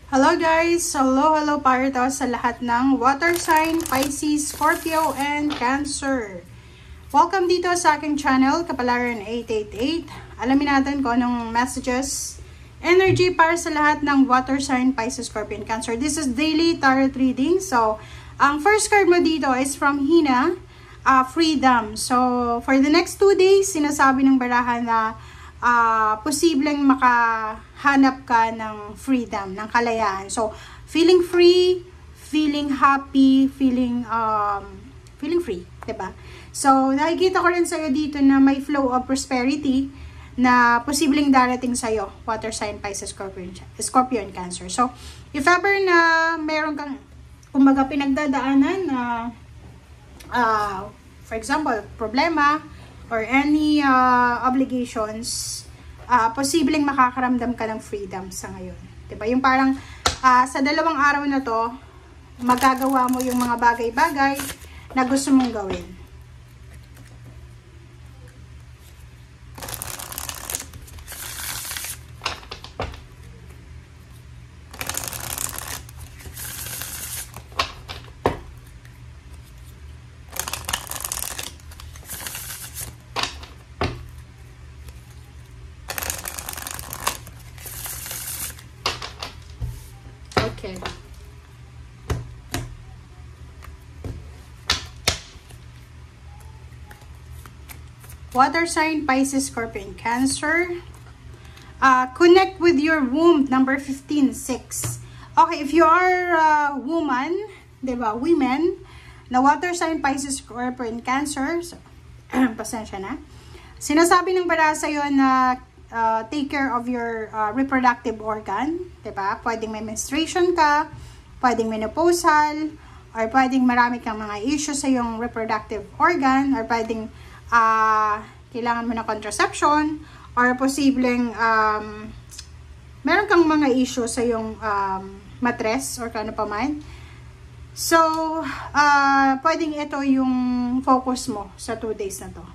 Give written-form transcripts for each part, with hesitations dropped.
Hello guys! Hello para to sa lahat ng water sign, Pisces, Scorpio, and Cancer. Welcome dito sa aking channel, Kapalaran 888. Alamin natin kung anong messages, energy para sa lahat ng water sign, Pisces, Scorpio, and Cancer. This is daily tarot reading. So, ang first card mo dito is from Hina, Freedom. So, for the next 2 days, sinasabi ng barahan na posibleng makahanap ka ng freedom, ng kalayaan. So, feeling free, feeling happy, feeling free, diba? So, nakikita ko rin sa'yo dito na may flow of prosperity na posibleng darating sa'yo, water sign, Pisces, Scorpio, and Cancer. So, if ever na meron kang, kumbaga, pinagdadaanan na, for example, problema, or any obligations, posibleng makakaramdam ka ng freedom sa ngayon. Diba? Yung parang sa 2 araw na to, magagawa mo yung mga bagay-bagay na gusto mong gawin. Okay. Water sign, Pisces, Scorpio, and Cancer. Connect with your womb, number 15-6. Okay, if you are a woman, diba, women, na water sign, Pisces, Scorpio, and Cancer, so, pasensya na. Sinasabi ng baraha sa'yo na take care of your reproductive organ, diba? Pwedeng may menstruation ka, pwedeng menopausal, or pwedeng marami kang mga issues sa yung reproductive organ, or pwedeng kailangan mo ng contraception, or posibleng meron kang mga issues sa yung matres, or kano pa man. So, pwedeng ito yung focus mo sa 2 days na to.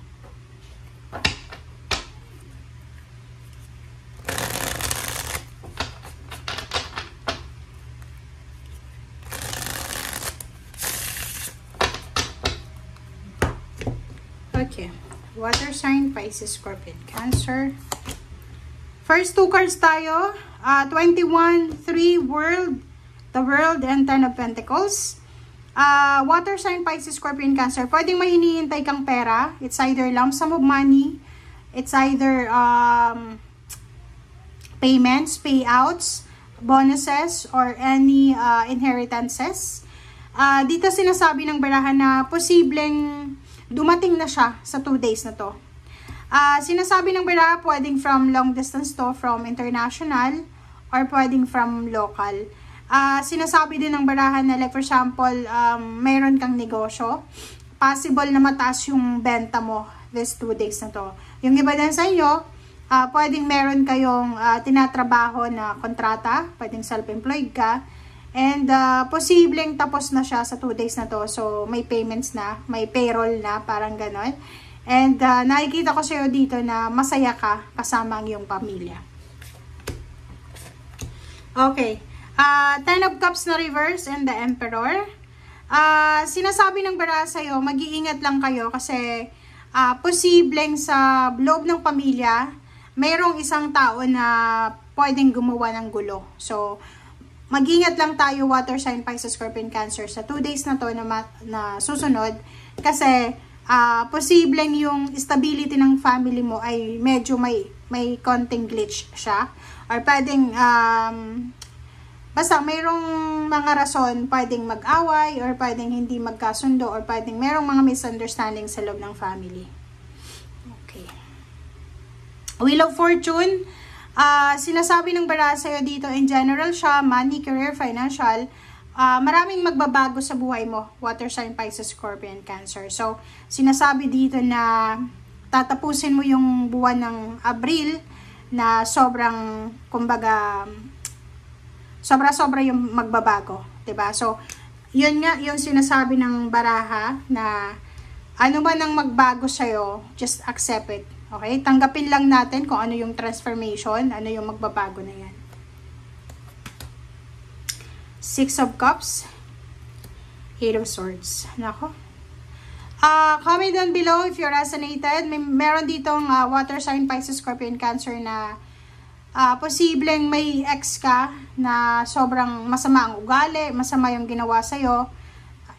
Okay, water sign, Pisces, Scorpio, Cancer. First 2 cards tayo. 21, 3, World, the World, and 10 of Pentacles. Water sign, Pisces, Scorpio, Cancer. Pwedeng may hinihintay kang pera. It's either lump sum of money. It's either payments, payouts, bonuses, or any inheritances. Dito sinasabi ng barahan na posibleng dumating na siya sa 2 days na to. Sinasabi ng baraha, pwedeng from long distance to, from international, or pwedeng from local. Sinasabi din ng baraha na, like for example, mayroon kang negosyo, possible na mataas yung benta mo this 2 days na to. Yung iba din sa inyo, pwedeng meron kayong tinatrabaho na kontrata, pwedeng self-employed ka, and posibleng tapos na siya sa 2 days na to. So, may payments na, may payroll na, parang ganon. And nakikita ko sa'yo dito na masaya ka kasama ang iyong pamilya. Okay. 10 of Cups na reverse and the Emperor. Sinasabi ng baraha sa'yo, mag-iingat lang kayo kasi posibleng sa loob ng pamilya, mayroong isang tao na pwedeng gumawa ng gulo. So, mag-ingat lang tayo, water sign, Pisces, Scorpio, Cancer, sa 2 days na to na susunod. Kasi, posibleng yung stability ng family mo ay medyo may konting glitch siya. Or pwedeng, basta mayroong mga rason, pwedeng mag-away, or pwedeng hindi magkasundo, or pwedeng mayroong mga misunderstanding sa loob ng family. Okay. Wheel of Fortune. Sinasabi ng baraha sa'yo dito, in general siya, money, career, financial, maraming magbabago sa buhay mo, water sign, Pisces, Scorpio, and Cancer. So, sinasabi dito na tatapusin mo yung buwan ng Abril na sobrang, kumbaga, sobra-sobra yung magbabago, diba? So, yun nga, yung sinasabi ng baraha na ano man ang magbago sa'yo, just accept it. Okay? Tanggapin lang natin kung ano yung transformation, ano yung magbabago na yan. Six of Cups, Eight of Swords. Nako. Comment down below if you resonated. Meron ditong water sign, Pisces, Scorpion, Cancer na posibleng may ex ka na sobrang masama ang ugali, masama yung ginawa sa'yo.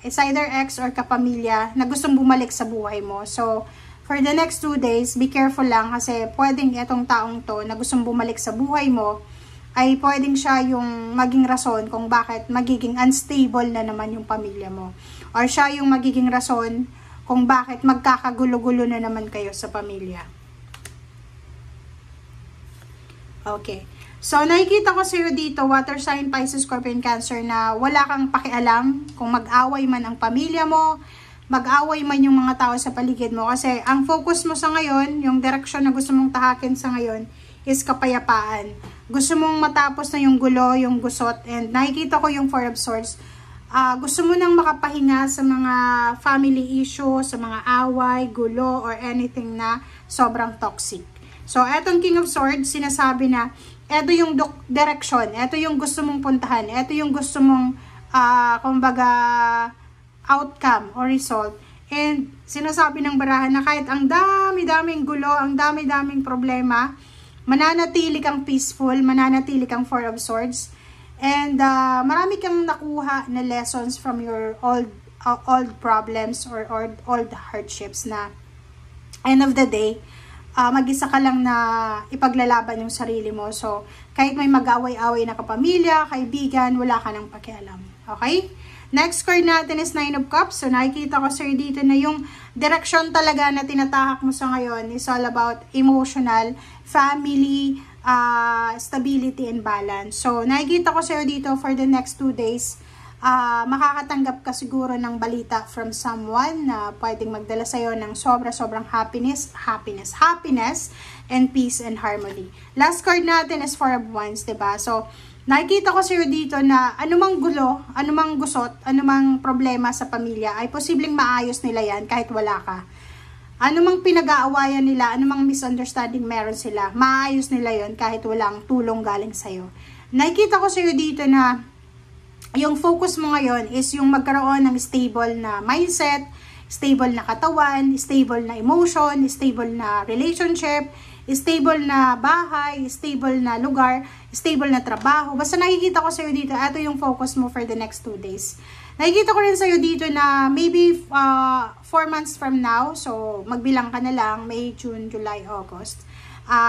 It's either ex or kapamilya na gustong bumalik sa buhay mo. So, for the next 2 days, be careful lang kasi pwedeng itong taong to na gustong bumalik sa buhay mo ay pwedeng siya yung maging rason kung bakit magiging unstable na naman yung pamilya mo. Or siya yung magiging rason kung bakit magkakagulo-gulo na naman kayo sa pamilya. Okay. So, nakikita ko sa'yo dito, water sign, Pisces, Scorpion, Cancer, na wala kang pakialam kung mag-away man ang pamilya mo, mag-away man yung mga tao sa paligid mo. Kasi ang focus mo sa ngayon, yung direksyon na gusto mong tahakin sa ngayon, is kapayapaan. Gusto mong matapos na yung gulo, yung gusot, and nakikita ko yung Four of Swords. Gusto mo nang makapahinga sa mga family issue, sa mga away, gulo, or anything na sobrang toxic. So, etong King of Swords, sinasabi na, eto yung direction, eto yung gusto mong puntahan, eto yung gusto mong, kumbaga, outcome or result. And, sinasabi ng barahan na kahit ang dami-daming gulo, ang dami-daming problema, mananatili kang peaceful, mananatili kang Four of Swords. And marami kang nakuha na lessons from your old problems or old hardships na end of the day, mag-isa ka lang na ipaglalaban yung sarili mo. So, kahit may mag-away-away na kapamilya, kaibigan, wala ka nang pakialam. Okay? Next card natin is Nine of Cups. So, nakikita ko sir dito na yung direction talaga na tinatahak mo sa ngayon is all about emotional, family, stability and balance. So, nakikita ko sa'yo dito for the next 2 days, makakatanggap ka siguro ng balita from someone na pwedeng magdala sa'yo ng sobrang happiness, and peace and harmony. Last card natin is Four of Wands, diba? So, nakikita ko sa'yo dito na anumang gulo, anumang gusot, anumang problema sa pamilya, ay posibleng maayos nila yan kahit wala ka. Anumang pinag-aawayan nila, anumang misunderstanding meron sila, maayos nila yon kahit walang tulong galing sa'yo. Nakikita ko sa'yo dito na yung focus mo ngayon is yung magkaroon ng stable na mindset, stable na katawan, stable na emotion, stable na relationship, stable na bahay, stable na lugar, stable na trabaho. Basta nakikita ko sa'yo dito, ito yung focus mo for the next 2 days. Nakikita ko rin sa'yo dito na maybe 4 months from now, so magbilang ka na lang, May, June, July, August.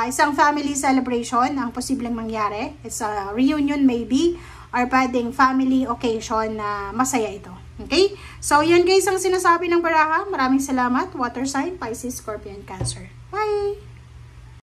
Isang family celebration ang posibleng mangyari. It's a reunion maybe, or pwedeng family occasion na masaya ito. Okay? So, yan guys ang sinasabi ng baraha. Maraming salamat. Water sign, Pisces, Scorpion, Cancer. Bye!